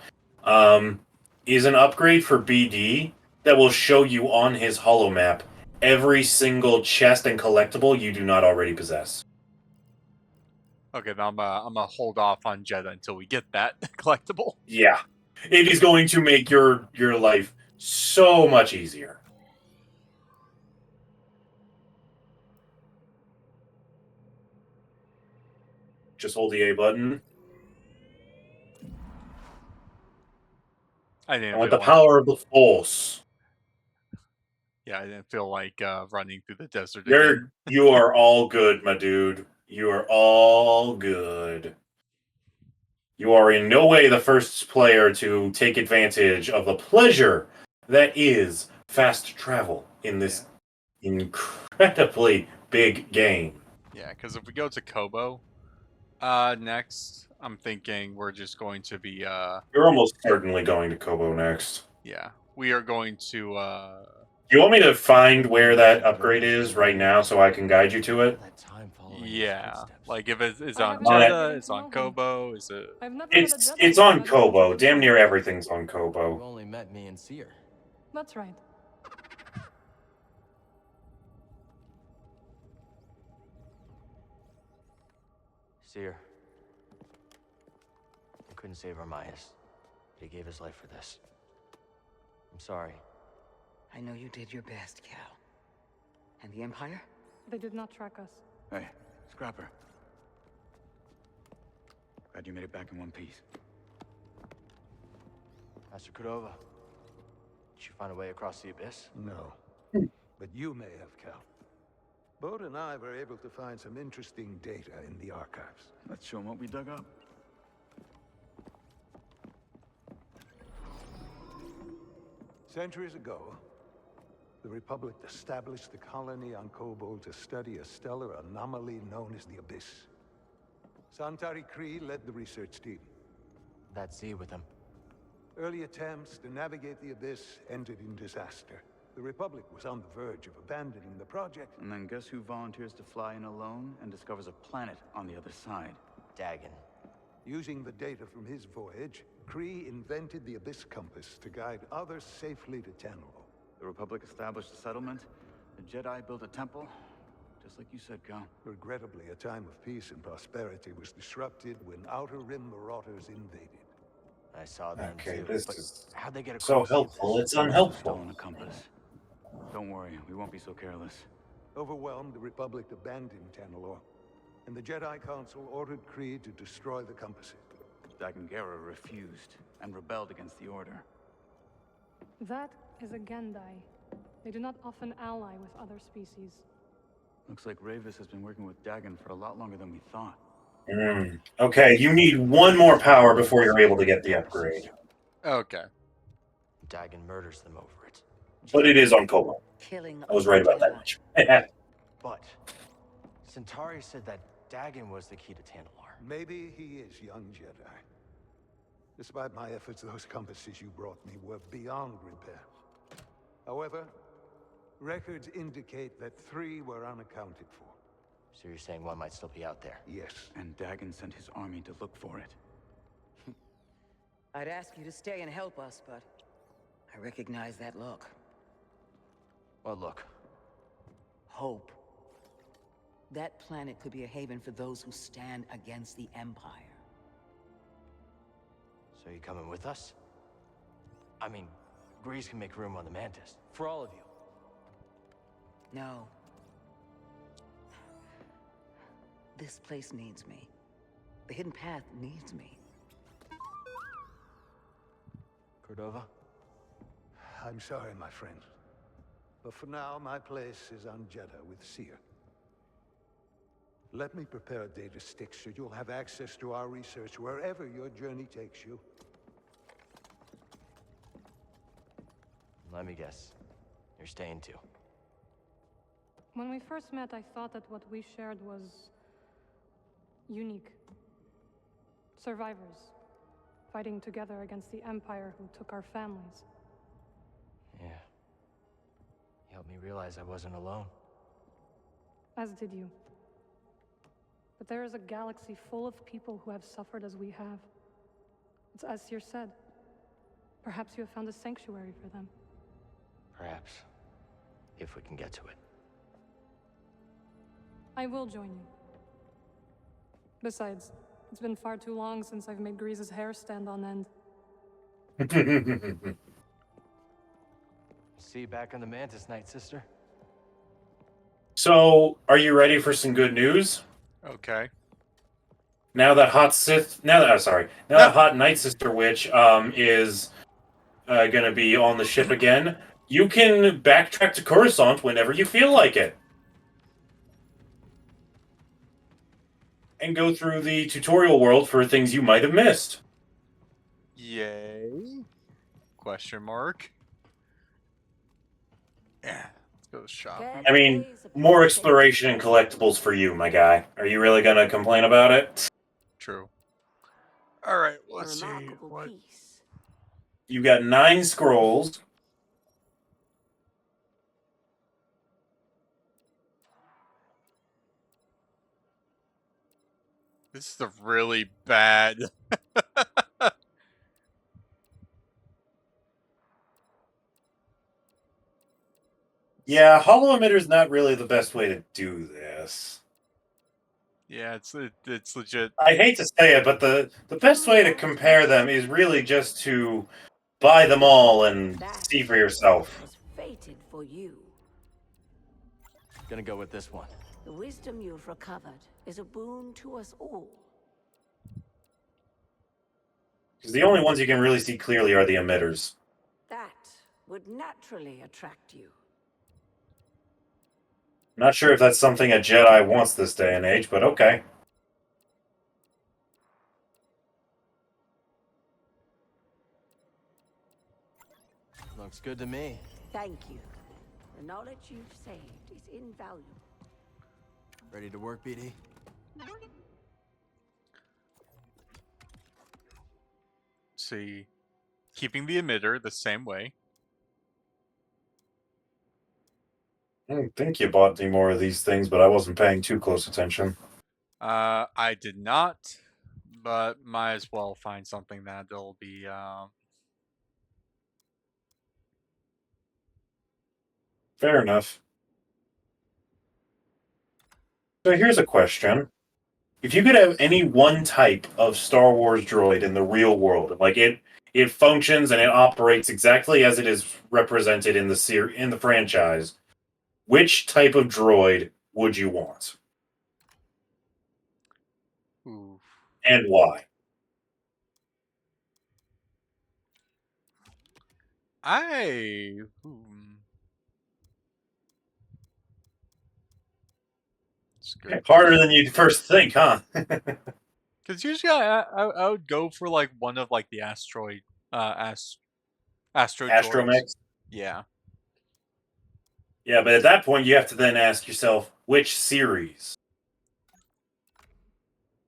Is an upgrade for BD that will show you on his holo map every single chest and collectible you do not already possess. Okay, now I'm gonna hold off on Jeddah until we get that collectible. Yeah. It is going to make your life so much easier. Just hold the A button. I didn't And with feel the power of the Force. Yeah, I didn't feel like running through the desert again. You are all good, my dude. You are all good. You are in no way the first player to take advantage of the pleasure that is fast travel in this incredibly big game. Yeah, because if we go to Kobo next, I'm thinking we're just going to be You're almost certainly going to Kobo next. yeah, we are going to Do you want me to find where that upgrade is right now so I can guide you to it? yeah, like if it's I on haven't Jeddah, been it's to on know him. Kobo, is it? I've never met a Jedi It's who on has Kobo. such Damn near knowledge. everything's on You Kobo. only met me and Seer. That's right. Seer. I couldn't save Armias, but he gave his life for this. I'm sorry. I know you did your best, Cal. And the Empire? They did not track us. Hey, Scrapper. Glad you made it back in one piece. Master Cordova, did you find a way across the abyss? No. But you may have, Cal. Bode and I were able to find some interesting data in the archives. Let's show him what we dug up. Centuries ago, the Republic established a colony on Kobol to study a stellar anomaly known as the Abyss. Santari Khri led the research team. That Z with him. Early attempts to navigate the Abyss ended in disaster. The Republic was on the verge of abandoning the project. And then guess who volunteers to fly in alone and discovers a planet on the other side? Dagon. Using the data from his voyage, Khri invented the Abyss Compass to guide others safely to Tanalo. The Republic established a settlement. The Jedi built a temple. Just like you said, Cal. Regrettably, a time of peace and prosperity was disrupted when Outer Rim marauders invaded. I saw them Okay, too. this But is how'd they get across so the helpful. abyss? It's unhelpful. Stolen a compass. Don't worry, we won't be so careless. Overwhelmed, the Republic abandoned Tanalor, and the Jedi Council ordered Khri to destroy the compasses. Dagon Gera refused and rebelled against the Order. That is a Gendai. They do not often ally with other species. Looks like Ravis has been working with Dagon for a lot longer than we thought. Okay, you need one more power before you're able to get the upgrade. Okay. Dagon murders them over it. But it is on Kobol. Killing I was right about that much. But Centauri said that Dagon was the key to Tanalor. Maybe he is young Jedi. Despite my efforts, those compasses you brought me were beyond repair. However, records indicate that 3 were unaccounted for. So you're saying one might still be out there? Yes. And Dagon sent his army to look for it. I'd ask you to stay and help us, but I recognize that look. Well, look. Hope. That planet could be a haven for those who stand against the Empire. So you coming with us? I mean, Grease can make room on the Mantis. For all of you. No. This place needs me. The Hidden Path needs me. Cordova? I'm sorry, my friend. But for now, my place is on Jeddah with Seer. Let me prepare a data stick so you'll have access to our research wherever your journey takes you. Let me guess. You're staying too. When we first met, I thought that what we shared was unique. Survivors, fighting together against the Empire who took our families. Yeah. You helped me realize I wasn't alone. As did you. But there is a galaxy full of people who have suffered as we have. It's as Seer said. Perhaps you have found a sanctuary for them. Perhaps. If we can get to it. I will join you. Besides, it's been far too long since I've made Grease's hair stand on end. See you back on the Mantis, Night Sister. So, are you ready for some good news? Okay. Now that Hot Night Sister Witch is gonna be on the ship again, you can backtrack to Coruscant whenever you feel like it. And go through the tutorial world for things you might have missed. Yay? Question mark. Yeah. Let's go shopping. I mean, more exploration and collectibles for you, my guy. Are you really gonna complain about it? True. All right. Let's see what. You got 9 scrolls. This is the really bad. Yeah, hollow emitter's not really the best way to do this. Yeah, it's legit. I hate to say it, but the best way to compare them is really just to buy them all and see for yourself. Was fated for you. Gonna go with this one. The wisdom you've recovered is a boon to us all. Because the only ones you can really see clearly are the emitters. That would naturally attract you. Not sure if that's something a Jedi wants this day and age, but okay. Looks good to me. Thank you. The knowledge you've saved is invaluable. Ready to work, BD? See, keeping the emitter the same way. I don't think you bought any more of these things, but I wasn't paying too close attention. I did not, but might as well find something that'll be Fair enough. So here's a question. If you could have any one type of Star Wars droid in the real world, like it functions and it operates exactly as it is represented in the franchise, which type of droid would you want? ooh. And why? It's a good Harder question. than you'd first think, huh? Because usually I would go for like one of like the astro droids. Astromech? Yeah. Yeah, but at that point you have to then ask yourself, which series?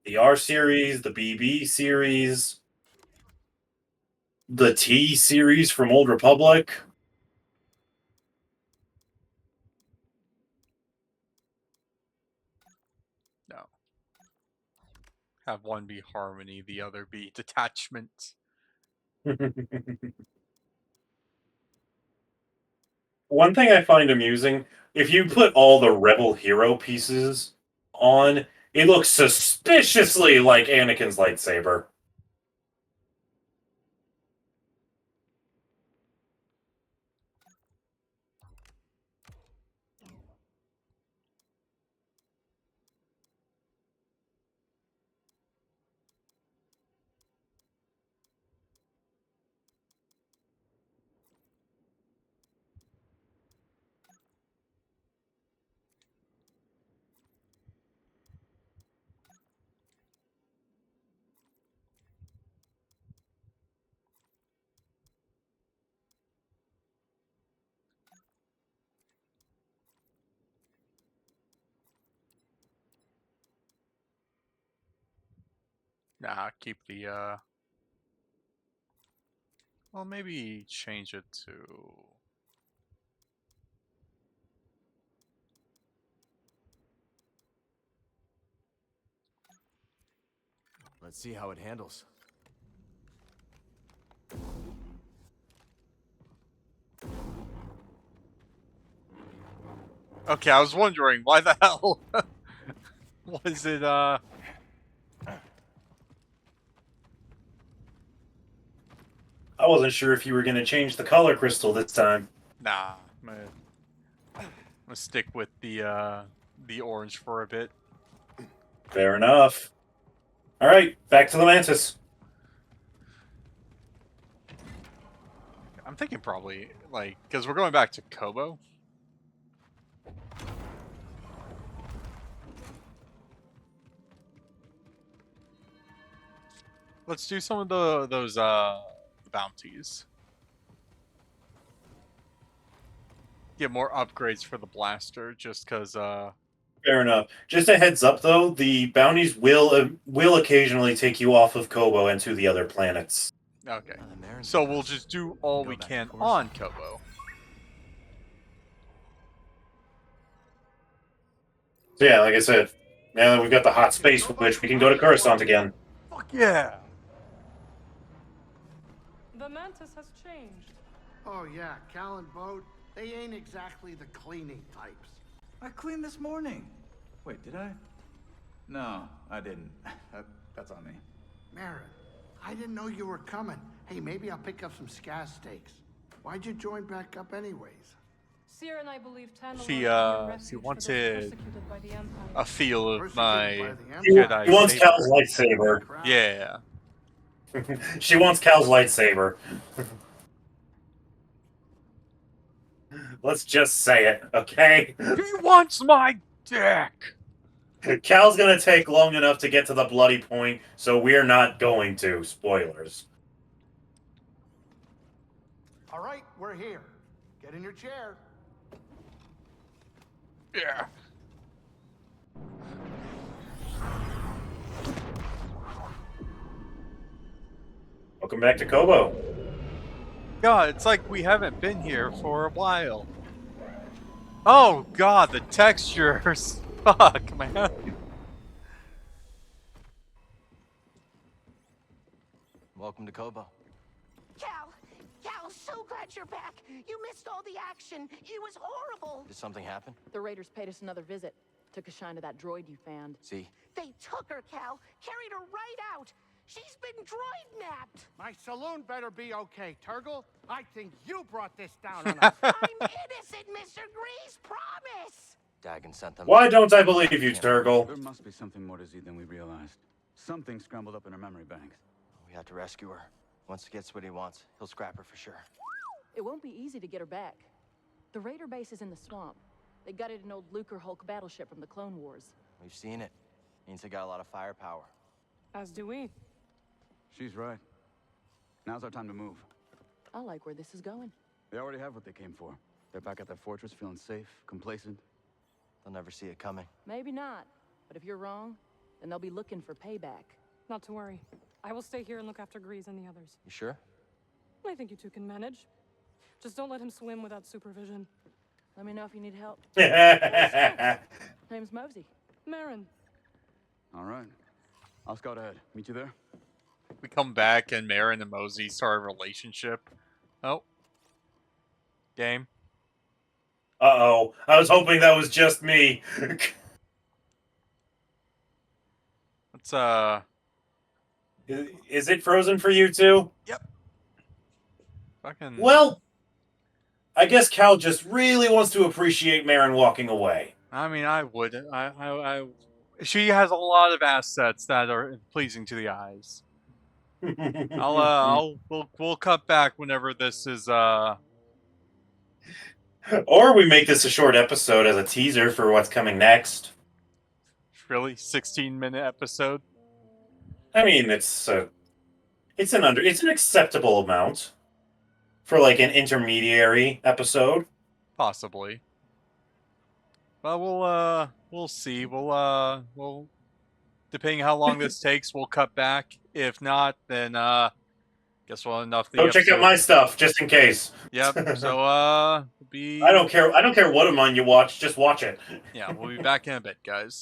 The R series, the BB series, the T series from Old Republic? No. Have one be harmony, the other be detachment. One thing I find amusing, if you put all the Rebel hero pieces on, it looks suspiciously like Anakin's lightsaber. Nah, keep the well, maybe change it to Let's see how it handles. Okay, I was wondering why the hell was it I wasn't sure if you were going to change the color crystal this time. nah, I'm gonna stick with the orange for a bit. Fair enough. All right, back to the Mantis. I'm thinking probably like because we're going back to Kobo. Let's do some of those bounties. Get more upgrades for the blaster, just because. Fair enough. Just a heads up, though, the bounties will occasionally take you off of Kobo and to the other planets. Okay, so we'll just do all we can on Kobo. So yeah, like I said, now that we've got the hot space, which we can go to Coruscant again. Fuck yeah! The Mantis has changed. Oh yeah, Cal and Boat, They ain't exactly the cleaning types. I cleaned this morning. Wait, did I? No, I didn't. That's on me. Marin, I didn't know you were coming. Hey, maybe I'll pick up some scaz steaks. Why'd you join back up anyways? Seer and I believe Tantalus She, will be a refuge she for those wanted persecuted by the Empire. a feel of my She Jedi wants saber. Cal's lightsaber. Yeah. She wants Cal's lightsaber. Let's just say it, okay? He wants my dick! Cal's gonna take long enough to get to the bloody point, so we're not going to. Spoilers. All right, we're here. Get in your chair. Yeah. Welcome back to Kobo. God, it's like we haven't been here for a while. Oh god, the textures! Fuck, man. Welcome to Kobo. Cal, so glad you're back. You missed all the action. It was horrible. Did something happen? The Raiders paid us another visit. Took a shine to that droid you found. See? They took her, Cal. Carried her right out. She's been droid napped. My saloon better be okay, Turgle. I think you brought this down on us. I'm innocent, Mr. Grease. Promise. Dagon sent them. Why don't I believe you, Turgle? There must be something more to Z than we realized. Something scrambled up in her memory banks. We have to rescue her. Once he gets what he wants, he'll scrap her for sure. It won't be easy to get her back. The Raider base is in the swamp. They gutted an old Lucre Hulk battleship from the Clone Wars. We've seen it. Means they got a lot of firepower. As do we. She's right. Now's our time to move. I like where this is going. They already have what they came for. They're back at their fortress feeling safe, complacent. They'll never see it coming. Maybe not. But if you're wrong, then they'll be looking for payback. Not to worry. I will stay here and look after Grease and the others. You sure? I think you two can manage. Just don't let him swim without supervision. Let me know if you need help. That's Name's Mosey. Marin. All right. I'll scout ahead. Meet you there? We come back and Marin and Mosey start a relationship. Oh. Game. Uh-oh. I was hoping that was just me. Let's, Is it frozen for you too? Yep. Fucking... Well, I guess Cal just really wants to appreciate Marin walking away. I mean, I would. She has a lot of assets that are pleasing to the eyes. We'll cut back whenever this is, Or we make this a short episode as a teaser for what's coming next. Really? 16-minute episode? I mean, it's an acceptable amount for like an intermediary episode. Possibly. But we'll see. We'll depending how long this takes, we'll cut back. If not, then guess we'll end off the Go check out my stuff just in case. Yep. So I don't care what of mine you watch. Just watch it. Yeah, we'll be back in a bit, guys.